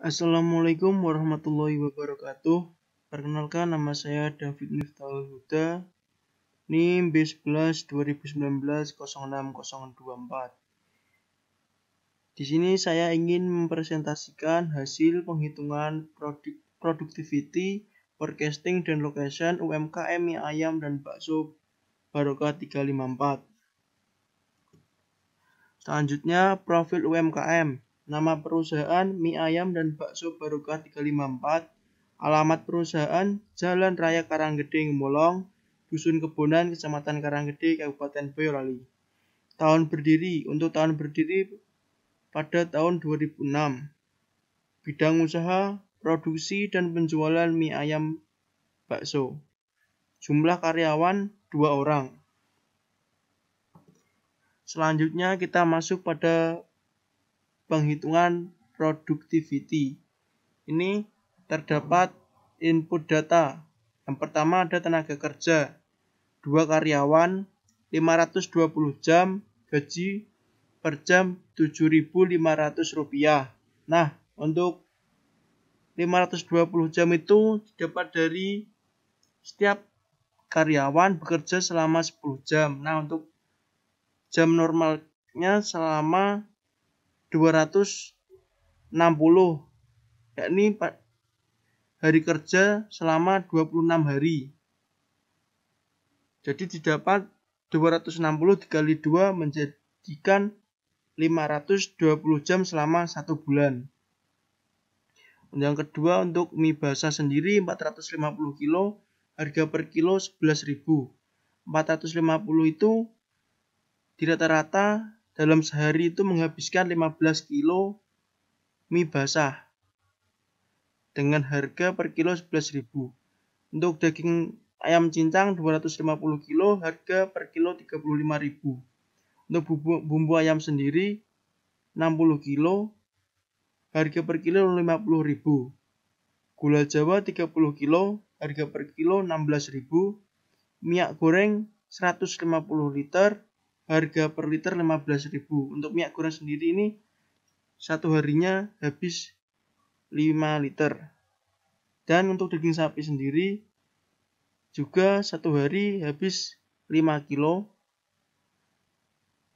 Assalamualaikum warahmatullahi wabarakatuh. Perkenalkan, nama saya David Miftahul Huda, NIM B11 2019 06024. Di sini saya ingin mempresentasikan hasil penghitungan productivity, forecasting, dan location UMKM mie ayam dan bakso Barokah 354. Selanjutnya, profil UMKM. Nama perusahaan mie ayam dan bakso Barokah 354. Alamat perusahaan Jalan Raya Karanggede Ngemolong, Dusun Kebonan, Kecamatan Karanggede, Kabupaten Boyolali. Tahun berdiri. Untuk tahun berdiri pada tahun 2006. Bidang usaha, produksi dan penjualan mie ayam bakso. Jumlah karyawan 2 orang. Selanjutnya kita masuk pada penghitungan productivity. Ini terdapat input data. Yang pertama ada tenaga kerja, 2 karyawan, 520 jam, gaji per jam Rp7.500. Nah, untuk 520 jam itu didapat dari setiap karyawan bekerja selama 10 jam. Nah, untuk jam normalnya selama 260, yakni hari kerja selama 26 hari. Jadi didapat 260 dikali 2 menjadikan 520 jam selama 1 bulan. Yang kedua, untuk mie basah sendiri 450 kilo, harga per kilo 11.000. 450 itu di rata-rata dalam sehari itu menghabiskan 15 kilo mie basah dengan harga per kilo 11.000. Untuk daging ayam cincang 250 kilo, harga per kilo 35.000. Untuk bumbu ayam sendiri 60 kilo, harga per kilo 50.000. Gula Jawa 30 kilo, harga per kilo 16.000. Minyak goreng 150 liter, harga per liter 15.000. Untuk minyak goreng sendiri ini satu harinya habis 5 liter. Dan untuk daging sapi sendiri juga satu hari habis 5 kilo.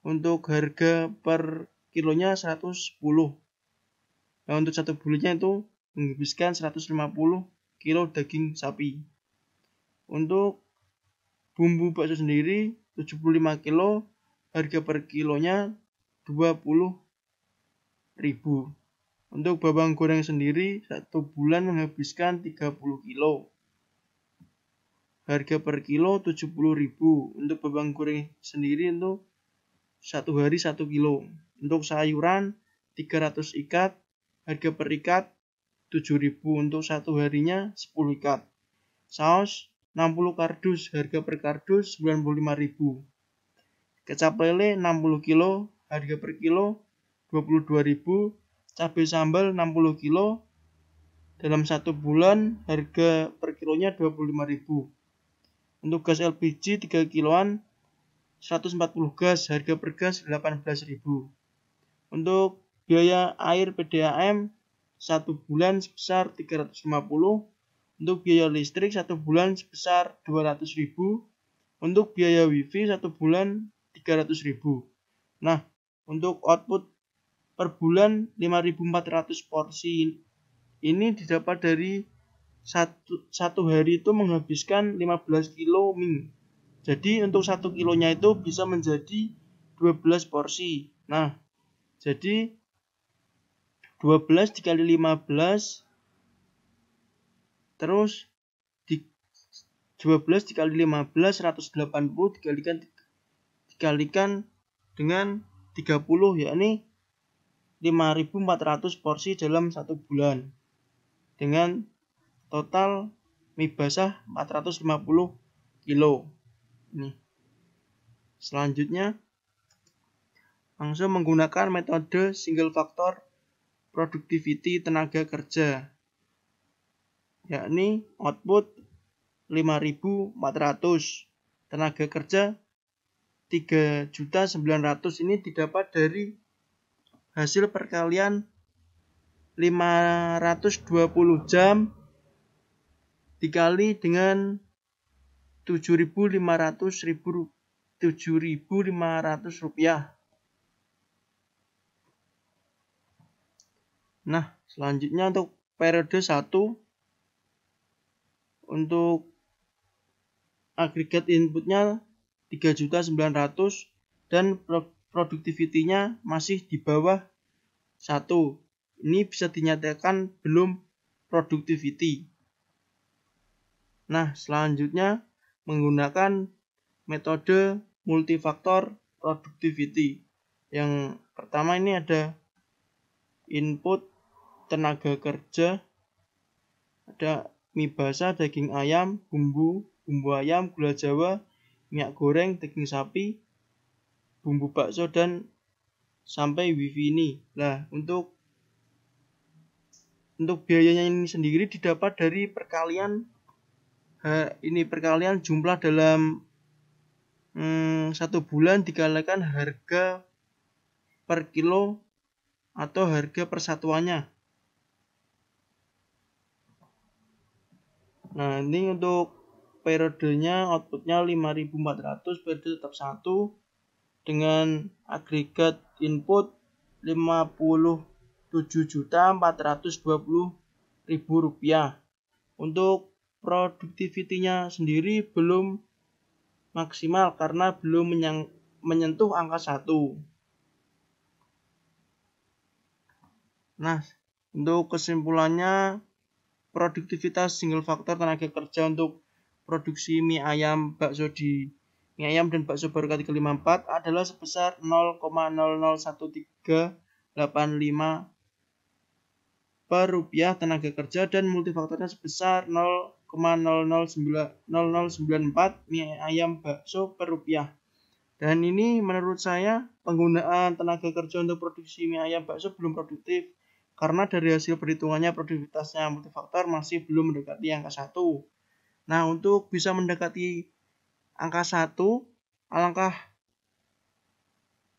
Untuk harga per kilonya 110. Nah, untuk satu bulannya itu menghabiskan 150 kilo daging sapi. Untuk bumbu bakso sendiri 75 kilo, harga per kilonya 20.000. Untuk bawang goreng sendiri satu bulan menghabiskan 30 kilo. Harga per kilo 70.000. Untuk bawang goreng sendiri itu satu hari 1 kilo. Untuk sayuran 300 ikat, harga per ikat 7.000. Untuk satu harinya 10 ikat. Saus 60 kardus, harga per kardus 95.000. Kecap lele 60 kilo, harga per kilo 22.000. Cabai sambal 60 kilo, dalam satu bulan harga per kilonya 25.000. Untuk gas LPG 3 kiloan 140 gas, harga per gas 18.000. Untuk biaya air PDAM 1 bulan sebesar 350. Untuk biaya listrik 1 bulan sebesar 200.000. Untuk biaya wifi 1 bulan 300.000. Nah, untuk output per bulan 5.400 porsi ini didapat dari satu hari itu menghabiskan 15 kilo mie. Jadi untuk 1 kilonya itu bisa menjadi 12 porsi. Nah, jadi 12 dikali 15 terus 12 dikali 15 180 dikalikan dengan 30, yakni 5.400 porsi dalam satu bulan dengan total mie basah 450 kilo. Nih. Selanjutnya langsung menggunakan metode single factor productivity tenaga kerja, yakni output 5.400, tenaga kerja 3.900. Ini didapat dari hasil perkalian 520 jam dikali dengan 7.500 rupiah. Nah, selanjutnya untuk periode 1 untuk agregat inputnya 3.900.000 dan produktivitinya masih di bawah 1. Ini bisa dinyatakan belum productivity. Nah, selanjutnya menggunakan metode multifaktor productivity. Yang pertama ini ada input tenaga kerja, ada mie basah, daging ayam, bumbu ayam, gula jawa, minyak goreng, daging sapi, bumbu bakso, dan sampai wifi ini. Nah, untuk biayanya ini sendiri didapat dari perkalian jumlah dalam 1 bulan dikalikan harga per kilo atau harga persatuannya. Nah, ini untuk periodenya outputnya 5.400, periode tetap 1 dengan agregat input 57.420.000 rupiah. Untuk produktivitinya sendiri belum maksimal karena belum menyentuh angka 1. Nah, untuk kesimpulannya, produktivitas single faktor tenaga kerja untuk produksi mie ayam dan bakso Barokah 354 adalah sebesar 0,001385 per rupiah tenaga kerja dan multifaktornya sebesar 0,0094 mie ayam bakso per rupiah. Dan ini menurut saya penggunaan tenaga kerja untuk produksi mie ayam bakso belum produktif karena dari hasil perhitungannya produktivitasnya multifaktor masih belum mendekati angka 1. Nah, untuk bisa mendekati angka 1, alangkah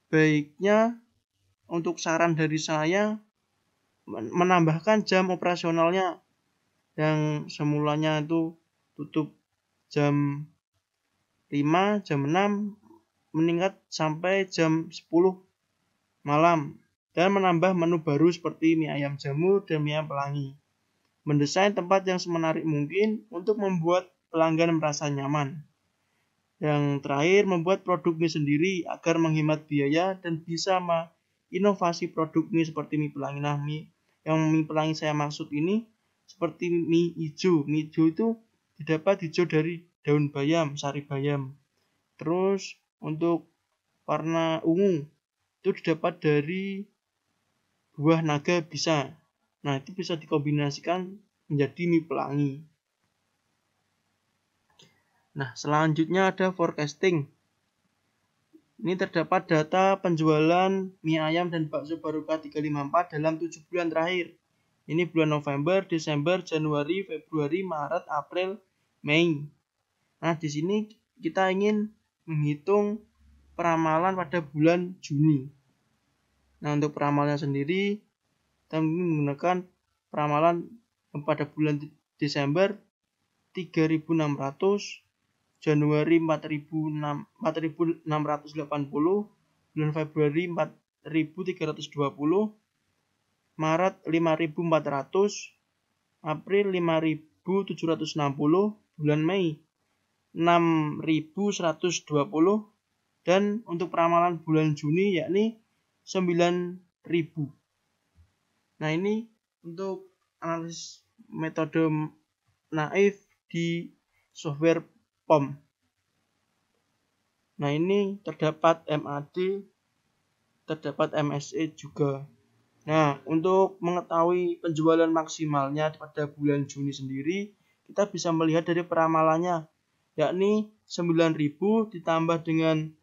baiknya untuk saran dari saya menambahkan jam operasionalnya yang semulanya itu tutup jam 5, jam 6 meningkat sampai jam 10 malam dan menambah menu baru seperti mie ayam jamur dan mie ayam pelangi. Mendesain tempat yang semenarik mungkin untuk membuat pelanggan merasa nyaman. Yang terakhir, membuat produk mie sendiri agar menghemat biaya dan bisa inovasi produk mie seperti mie pelangi. Nah, mie pelangi saya maksud ini seperti mie hijau. Mie hijau itu didapat hijau dari daun bayam, sari bayam. Terus untuk warna ungu itu didapat dari buah naga bisa. Nah, itu bisa dikombinasikan menjadi mie pelangi. Nah, selanjutnya ada forecasting. Ini terdapat data penjualan mie ayam dan bakso Barokah 354 dalam 7 bulan terakhir. Ini bulan November, Desember, Januari, Februari, Maret, April, Mei. Nah, di sini kita ingin menghitung peramalan pada bulan Juni. Nah, untuk peramalannya sendiri, kita menggunakan peramalan pada bulan Desember 3.600, Januari 4.680, bulan Februari 4.320, Maret 5.400, April 5.760, bulan Mei 6.120, dan untuk peramalan bulan Juni yakni 9.000. Nah, ini untuk analisis metode naif di software POM. Nah, ini terdapat MAD, terdapat MSE juga. Nah, untuk mengetahui penjualan maksimalnya pada bulan Juni sendiri, kita bisa melihat dari peramalannya, yakni 9.000 ditambah dengan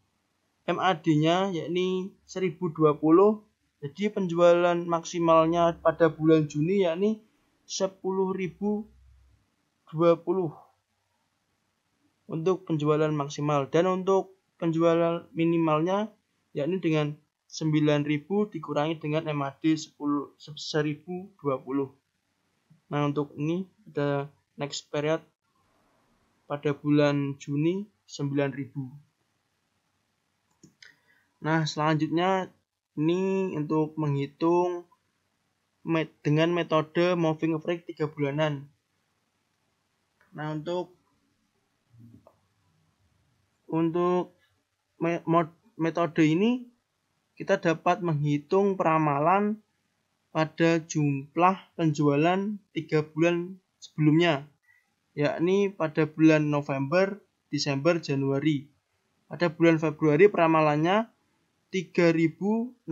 MAD-nya yakni 1.020. Jadi penjualan maksimalnya pada bulan Juni yakni 10.020 untuk penjualan maksimal, dan untuk penjualan minimalnya yakni dengan 9.000 dikurangi dengan MAD 1020. Nah, untuk ini ada next period pada bulan Juni 9.000. Nah, selanjutnya ini untuk menghitung dengan metode moving average 3 bulanan. Nah, untuk metode ini kita dapat menghitung peramalan pada jumlah penjualan 3 bulan sebelumnya, yakni pada bulan November, Desember, Januari. Pada bulan Februari peramalannya 3.600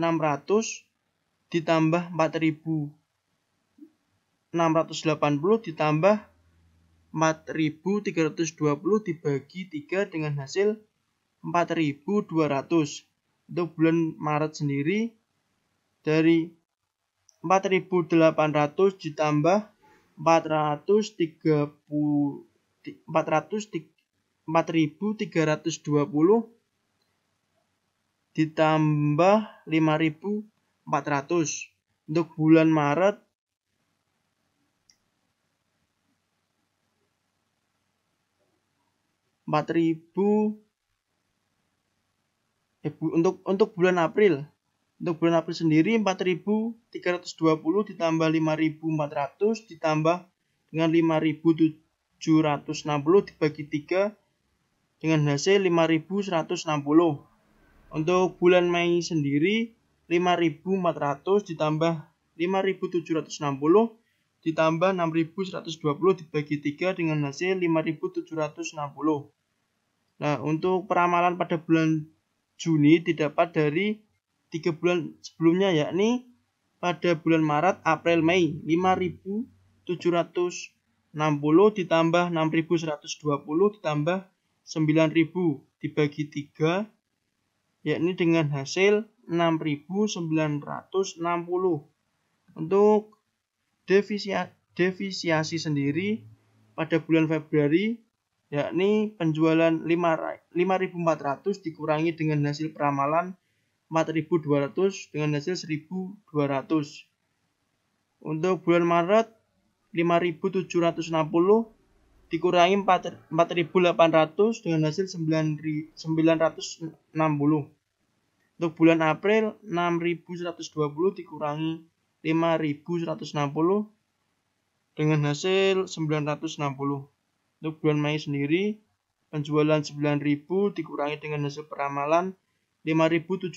ditambah 4.680 ditambah 4.320 dibagi 3 dengan hasil 4.200. Untuk bulan Maret sendiri dari 4.800 ditambah 4.320 ditambah 5.400. Untuk bulan Maret untuk bulan April. Untuk bulan April sendiri 4.320 ditambah 5.400 ditambah dengan 5.760 dibagi 3 dengan hasil 5.160. Untuk bulan Mei sendiri 5.400 ditambah 5.760 ditambah 6.120 dibagi 3 dengan hasil 5.760. Nah, untuk peramalan pada bulan Juni didapat dari 3 bulan sebelumnya, yakni pada bulan Maret, April, Mei 5.760 ditambah 6.120 ditambah 9.000 dibagi 3, yakni dengan hasil 6.960. Untuk defisiasi sendiri pada bulan Februari, yakni penjualan 5.400 dikurangi dengan hasil peramalan 4.200 dengan hasil 1.200. Untuk bulan Maret 5.760 dikurangi 4.800 dengan hasil 9.960. Untuk bulan April 6.120 dikurangi 5.160 dengan hasil 960. Untuk bulan Mei sendiri penjualan 9.000 dikurangi dengan hasil peramalan 5.760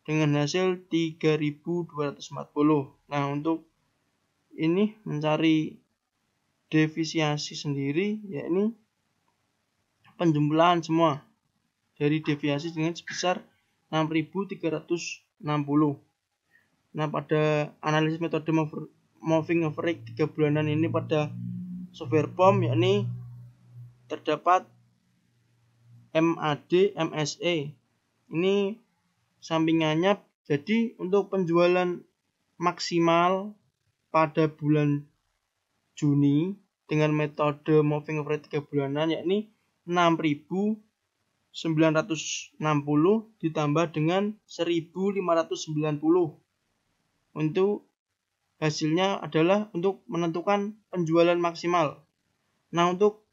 dengan hasil 3.240. Nah, untuk ini mencari defisiasi sendiri, yakni penjumlahan semua dari deviasi dengan sebesar 6.360. Nah, pada analisis metode moving average 3 bulanan ini pada software POM, yakni terdapat MAD, MSE. Ini sampingannya. Jadi untuk penjualan maksimal pada bulan Juni dengan metode moving average 3 bulanan, yakni 6.960 ditambah dengan 1.590. Untuk hasilnya adalah untuk menentukan penjualan maksimal. Nah, untuk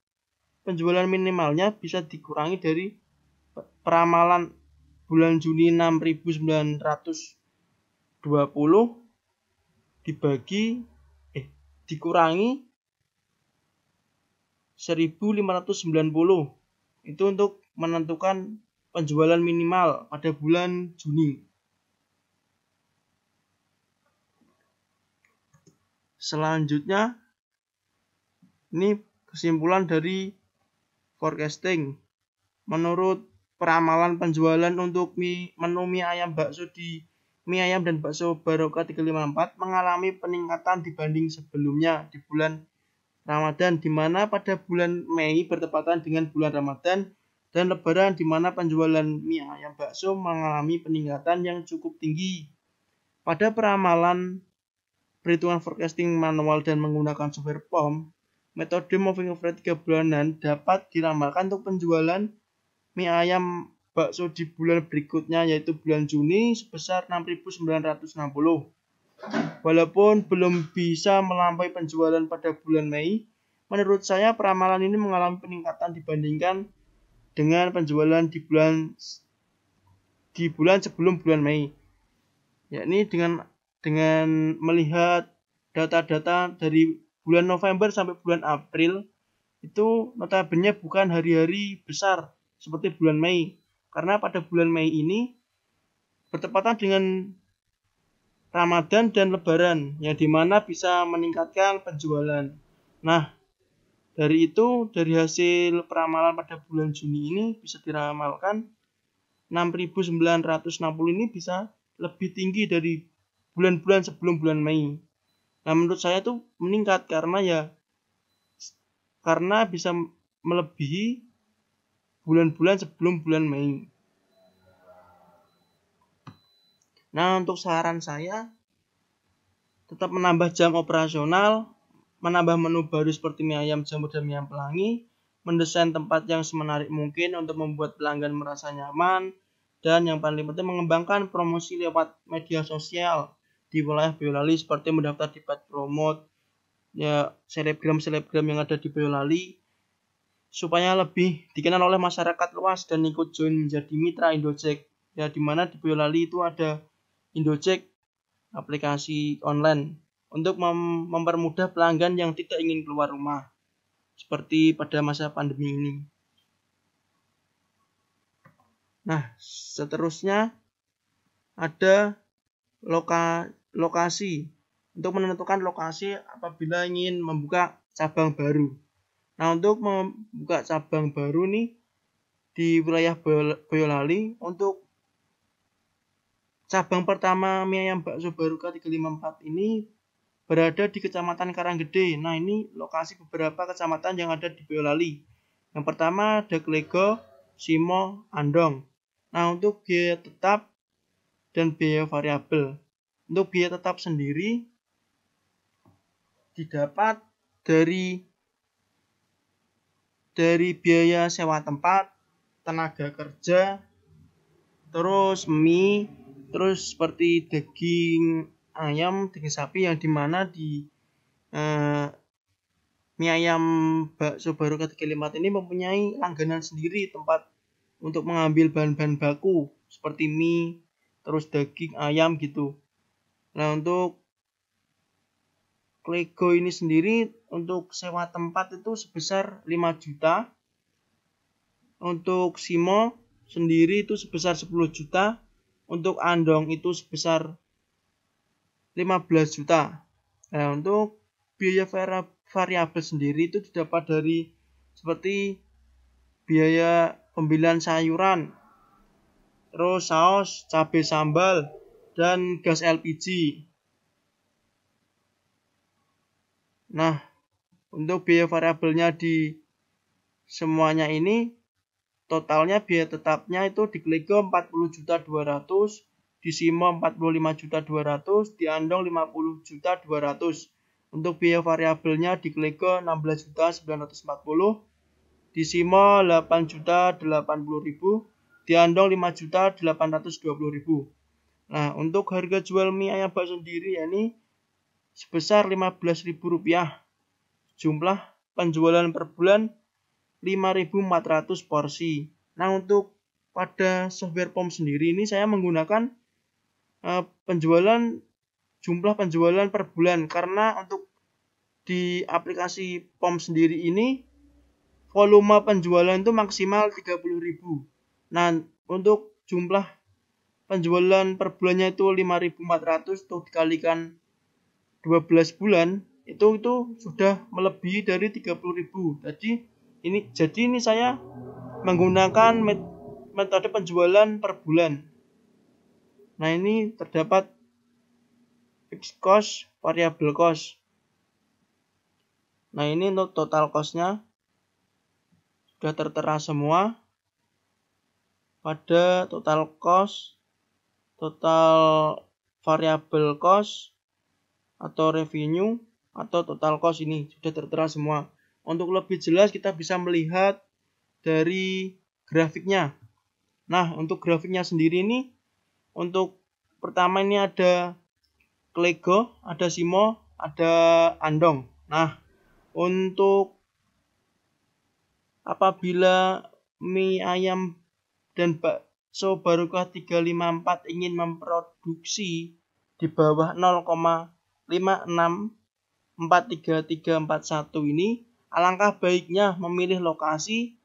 penjualan minimalnya bisa dikurangi dari peramalan bulan Juni 6.920 dikurangi 1.590. Itu untuk menentukan penjualan minimal pada bulan Juni. Selanjutnya, ini kesimpulan dari forecasting. Menurut peramalan penjualan untuk menu mie ayam bakso di mie ayam dan bakso Barokah 354 mengalami peningkatan dibanding sebelumnya di bulan Ramadan, di mana pada bulan Mei bertepatan dengan bulan Ramadan dan Lebaran, di mana penjualan mie ayam bakso mengalami peningkatan yang cukup tinggi. Pada peramalan perhitungan forecasting manual dan menggunakan software POM, metode moving average 3 bulanan dapat diramalkan untuk penjualan mie ayam bakso di bulan berikutnya yaitu bulan Juni sebesar 6.960. Walaupun belum bisa melampaui penjualan pada bulan Mei, menurut saya peramalan ini mengalami peningkatan dibandingkan dengan penjualan di bulan sebelum bulan Mei. Yakni dengan melihat data-data dari bulan November sampai bulan April, itu notabene bukan hari-hari besar seperti bulan Mei. Karena pada bulan Mei ini bertepatan dengan Ramadan dan Lebaran, yang dimana bisa meningkatkan penjualan. Nah, dari hasil peramalan pada bulan Juni ini bisa diramalkan 6.960 ini bisa lebih tinggi dari bulan-bulan sebelum bulan Mei. Nah, menurut saya itu meningkat karena bisa melebihi bulan-bulan sebelum bulan Mei. Nah, untuk saran saya tetap menambah jam operasional, menambah menu baru seperti mie ayam jamur dan mie ayam pelangi, mendesain tempat yang semenarik mungkin untuk membuat pelanggan merasa nyaman, dan yang paling penting mengembangkan promosi lewat media sosial di wilayah Boyolali seperti mendaftar di Pet Promote, ya selebgram yang ada di Boyolali supaya lebih dikenal oleh masyarakat luas dan ikut join menjadi mitra Indoject. Ya, di mana di Boyolali itu ada Indoject aplikasi online untuk mempermudah pelanggan yang tidak ingin keluar rumah seperti pada masa pandemi ini. Nah, seterusnya ada lokasi. Untuk menentukan lokasi apabila ingin membuka cabang baru. Nah, untuk membuka cabang baru nih di wilayah Boyolali, untuk cabang pertama mie ayam bakso Baruka 354 ini berada di Kecamatan Karanggede. Nah, ini lokasi beberapa kecamatan yang ada di Boyolali. Yang pertama ada Klego, Simo, Andong. Nah, untuk biaya tetap dan biaya variabel. Untuk biaya tetap sendiri didapat dari biaya sewa tempat, tenaga kerja, terus mie, terus seperti daging ayam, daging sapi yang dimana di mie ayam bakso Baruka 354 ini mempunyai langganan sendiri tempat untuk mengambil bahan-bahan baku seperti mie, terus daging ayam gitu. Nah, untuk Klego ini sendiri untuk sewa tempat itu sebesar 5 juta. Untuk Simo sendiri itu sebesar 10 juta. Untuk Andong itu sebesar 15 juta. Nah, untuk biaya variabel sendiri itu didapat dari seperti biaya pembelian sayuran, terus saus, cabai sambal, dan gas LPG. Nah, untuk biaya variabelnya di semuanya ini, totalnya biaya tetapnya itu di Klego 40.200.000, di Simo 45.200.000, di Andong 50.200.000. Untuk biaya variabelnya di Klego 16.940.000, di Simo 8.080.000, di Andong 5.820.000. Nah, untuk harga jual mie ayam bakso sendiri yakni sebesar Rp15.000. Jumlah penjualan per bulan 5.400 porsi. Nah, untuk pada software POM sendiri ini saya menggunakan jumlah penjualan per bulan, karena untuk di aplikasi POM sendiri ini volume penjualan itu maksimal 30.000. Nah, untuk jumlah penjualan per bulannya itu 5.400 tuh dikalikan 12 bulan itu sudah melebihi dari 30.000. Jadi ini saya menggunakan metode penjualan per bulan. Nah, ini terdapat fixed cost, variable cost. Nah, ini untuk total cost-nya sudah tertera semua. Pada total cost, total variable cost, atau revenue, atau total cost ini sudah tertera semua. Untuk lebih jelas kita bisa melihat dari grafiknya. Nah, untuk grafiknya sendiri ini, untuk pertama ini ada Klego, ada Simo, ada Andong. Nah, untuk apabila mie ayam dan bakso Barokah 354 ingin memproduksi di bawah 0,564331 ini, alangkah baiknya memilih lokasi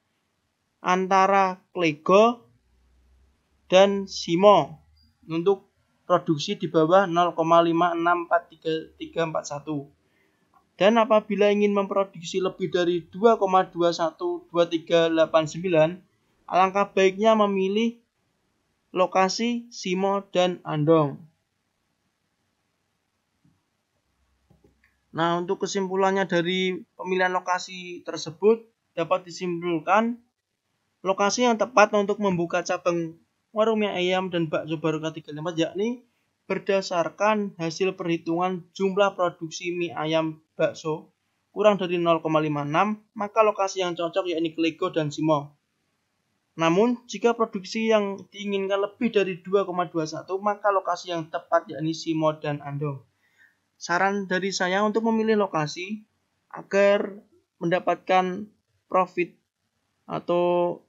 antara Klego dan Simo untuk produksi di bawah 0,564331. Dan apabila ingin memproduksi lebih dari 2,212389, alangkah baiknya memilih lokasi Simo dan Andong. Nah, untuk kesimpulannya dari pemilihan lokasi tersebut dapat disimpulkan lokasi yang tepat untuk membuka cabang warung mie ayam dan bakso Barokah 354 yakni berdasarkan hasil perhitungan jumlah produksi mie ayam bakso kurang dari 0,56, maka lokasi yang cocok yakni Klego dan Simo. Namun, jika produksi yang diinginkan lebih dari 2,21, maka lokasi yang tepat yakni Simo dan Andong. Saran dari saya untuk memilih lokasi agar mendapatkan profit atau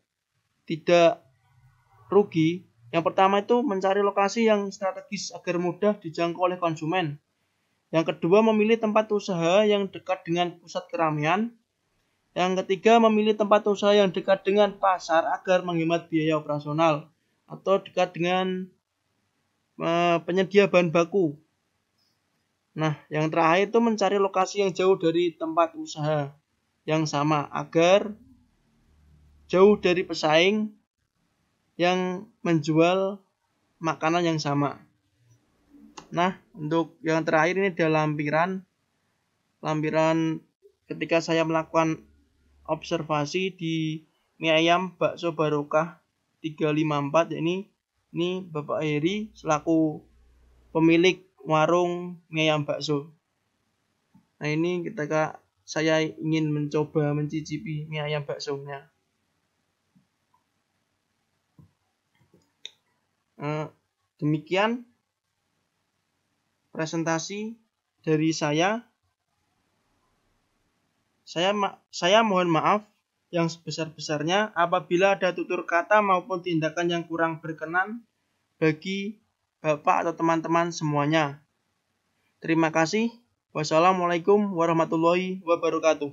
tidak rugi, yang pertama itu mencari lokasi yang strategis agar mudah dijangkau oleh konsumen. Yang kedua, memilih tempat usaha yang dekat dengan pusat keramaian. Yang ketiga, memilih tempat usaha yang dekat dengan pasar agar menghemat biaya operasional atau dekat dengan penyedia bahan baku. Nah, yang terakhir itu mencari lokasi yang jauh dari tempat usaha yang sama agar jauh dari pesaing yang menjual makanan yang sama. Nah, untuk yang terakhir ini adalah lampiran ketika saya melakukan observasi di mie ayam bakso Barokah 354, ini Bapak Heri selaku pemilik warung mie ayam bakso. Nah, ini ketika saya ingin mencoba mencicipi mie ayam baksonya. Demikian presentasi dari saya. Saya mohon maaf yang sebesar-besarnya apabila ada tutur kata maupun tindakan yang kurang berkenan bagi Bapak atau teman-teman semuanya. Terima kasih. Wassalamualaikum warahmatullahi wabarakatuh.